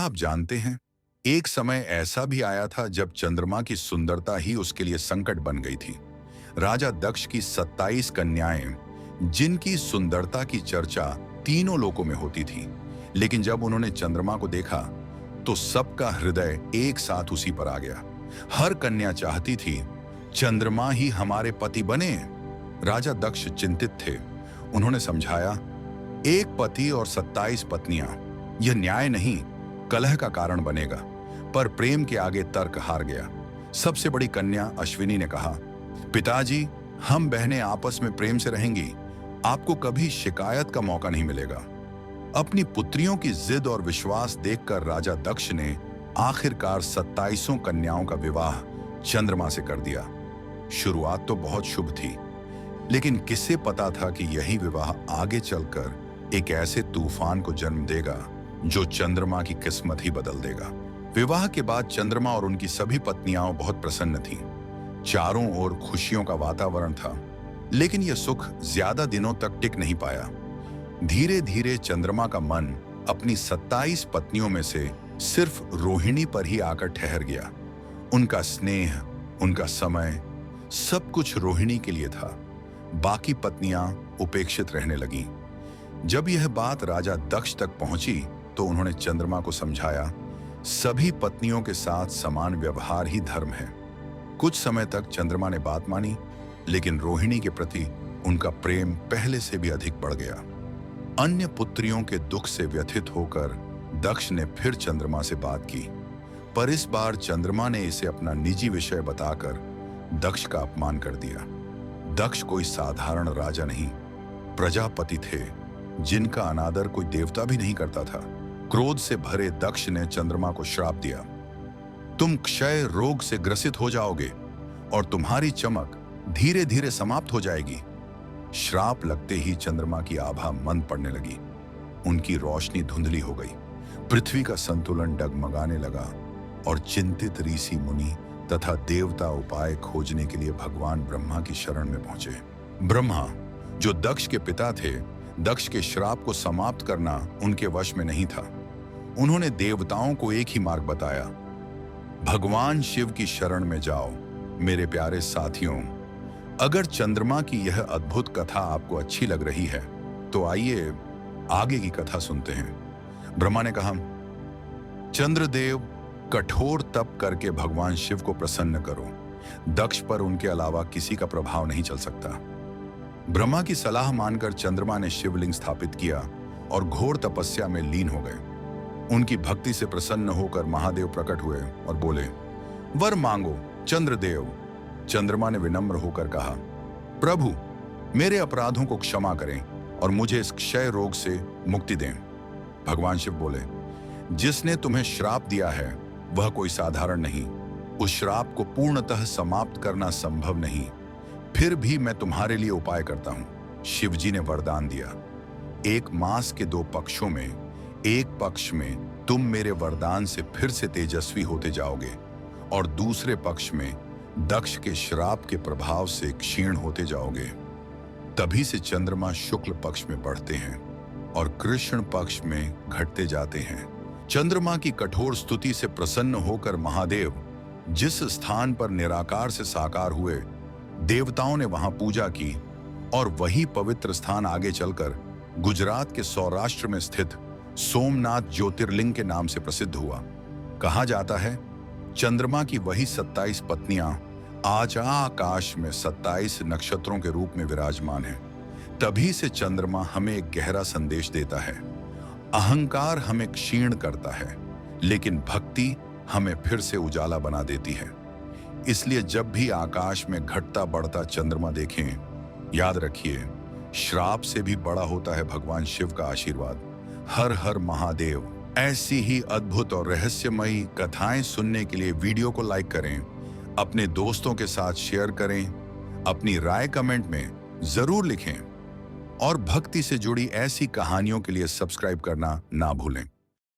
आप जानते हैं, एक समय ऐसा भी आया था जब चंद्रमा की सुंदरता ही उसके लिए संकट बन गई थी। राजा दक्ष की 27 कन्याएं, जिनकी सुंदरता की चर्चा तीनों लोकों में होती थी, लेकिन जब उन्होंने चंद्रमा को देखा तो सबका हृदय एक साथ उसी पर आ गया। हर कन्या चाहती थी चंद्रमा ही हमारे पति बने। राजा दक्ष चिंतित थे। उन्होंने समझाया, एक पति और 27 पत्नियां, यह न्याय नहीं, कलह का कारण बनेगा। पर प्रेम के आगे तर्क हार गया। सबसे बड़ी कन्या अश्विनी ने कहा, पिताजी, हम बहनें आपस में प्रेम से रहेंगी, आपको कभी शिकायत का मौका नहीं मिलेगा। अपनी पुत्रियों की जिद और विश्वास देखकर राजा दक्ष ने आखिरकार 27 कन्याओं का विवाह चंद्रमा से कर दिया। शुरुआत तो बहुत शुभ थी, लेकिन किसे पता था कि यही विवाह आगे चलकर एक ऐसे तूफान को जन्म देगा जो चंद्रमा की किस्मत ही बदल देगा। विवाह के बाद चंद्रमा और उनकी सभी पत्नियां बहुत प्रसन्न थीं। चारों ओर खुशियों का वातावरण था, लेकिन यह सुख ज्यादा दिनों तक टिक नहीं पाया। धीरे धीरे चंद्रमा का मन अपनी 27 पत्नियों में से सिर्फ रोहिणी पर ही आकर ठहर गया। उनका स्नेह, उनका समय, सब कुछ रोहिणी के लिए था। बाकी पत्नियां उपेक्षित रहने लगीं। जब यह बात राजा दक्ष तक पहुंची तो उन्होंने चंद्रमा को समझाया, सभी पत्नियों के साथ समान व्यवहार ही धर्म है। कुछ समय तक चंद्रमा ने बात मानी, लेकिन रोहिणी के प्रति उनका प्रेम पहले से भी अधिक बढ़ गया। अन्य पुत्रियों के दुख से व्यथित होकर दक्ष ने फिर चंद्रमा से बात की, पर इस बार चंद्रमा ने इसे अपना निजी विषय बताकर दक्ष का अपमान कर दिया। दक्ष कोई साधारण राजा नहीं, प्रजापति थे, जिनका अनादर कोई देवता भी नहीं करता था। क्रोध से भरे दक्ष ने चंद्रमा को श्राप दिया, तुम क्षय रोग से ग्रसित हो जाओगे और तुम्हारी चमक धीरे धीरे समाप्त हो जाएगी। श्राप लगते ही चंद्रमा की आभा मंद पड़ने लगी। उनकी रोशनी धुंधली हो गई। पृथ्वी का संतुलन डगमगाने लगा और चिंतित ऋषि मुनि तथा देवता उपाय खोजने के लिए भगवान ब्रह्मा की शरण में पहुंचे। ब्रह्मा, जो दक्ष के पिता थे, दक्ष के श्राप को समाप्त करना उनके वश में नहीं था। उन्होंने देवताओं को एक ही मार्ग बताया, भगवान शिव की शरण में जाओ। मेरे प्यारे साथियों, अगर चंद्रमा की यह अद्भुत कथा आपको अच्छी लग रही है तो आइए आगे की कथा सुनते हैं। ब्रह्मा ने कहा, चंद्रदेव, कठोर तप करके भगवान शिव को प्रसन्न करो। दक्ष पर उनके अलावा किसी का प्रभाव नहीं चल सकता। ब्रह्मा की सलाह मानकर चंद्रमा ने शिवलिंग स्थापित किया और घोर तपस्या में लीन हो गए। उनकी भक्ति से प्रसन्न होकर महादेव प्रकट हुए और बोले, वर मांगो चंद्रदेव। चंद्रमा ने विनम्र होकर कहा, प्रभु, मेरे अपराधों को क्षमा करें और मुझे इस क्षय रोग से मुक्ति दें। भगवान शिव बोले, जिसने तुम्हें श्राप दिया है वह कोई साधारण नहीं। उस श्राप को पूर्णतः समाप्त करना संभव नहीं, फिर भी मैं तुम्हारे लिए उपाय करता हूं। शिवजी ने वरदान दिया, एक मास के 2 पक्षों में एक पक्ष में तुम मेरे वरदान से फिर से तेजस्वी होते जाओगे और दूसरे पक्ष में दक्ष के श्राप के प्रभाव से क्षीण होते जाओगे। तभी से चंद्रमा शुक्ल पक्ष में बढ़ते हैं और कृष्ण पक्ष में घटते जाते हैं। चंद्रमा की कठोर स्तुति से प्रसन्न होकर महादेव जिस स्थान पर निराकार से साकार हुए, देवताओं ने वहां पूजा की और वही पवित्र स्थान आगे चलकर गुजरात के सौराष्ट्र में स्थित सोमनाथ ज्योतिर्लिंग के नाम से प्रसिद्ध हुआ। कहा जाता है, चंद्रमा की वही 27 पत्नियां आज आकाश में 27 नक्षत्रों के रूप में विराजमान हैं। तभी से चंद्रमा हमें एक गहरा संदेश देता है, अहंकार हमें क्षीण करता है, लेकिन भक्ति हमें फिर से उजाला बना देती है। इसलिए जब भी आकाश में घटता बढ़ता चंद्रमा देखें, याद रखिए, श्राप से भी बड़ा होता है भगवान शिव का आशीर्वाद। हर हर महादेव। ऐसी ही अद्भुत और रहस्यमयी कथाएं सुनने के लिए वीडियो को लाइक करें, अपने दोस्तों के साथ शेयर करें, अपनी राय कमेंट में जरूर लिखें और भक्ति से जुड़ी ऐसी कहानियों के लिए सब्सक्राइब करना ना भूलें।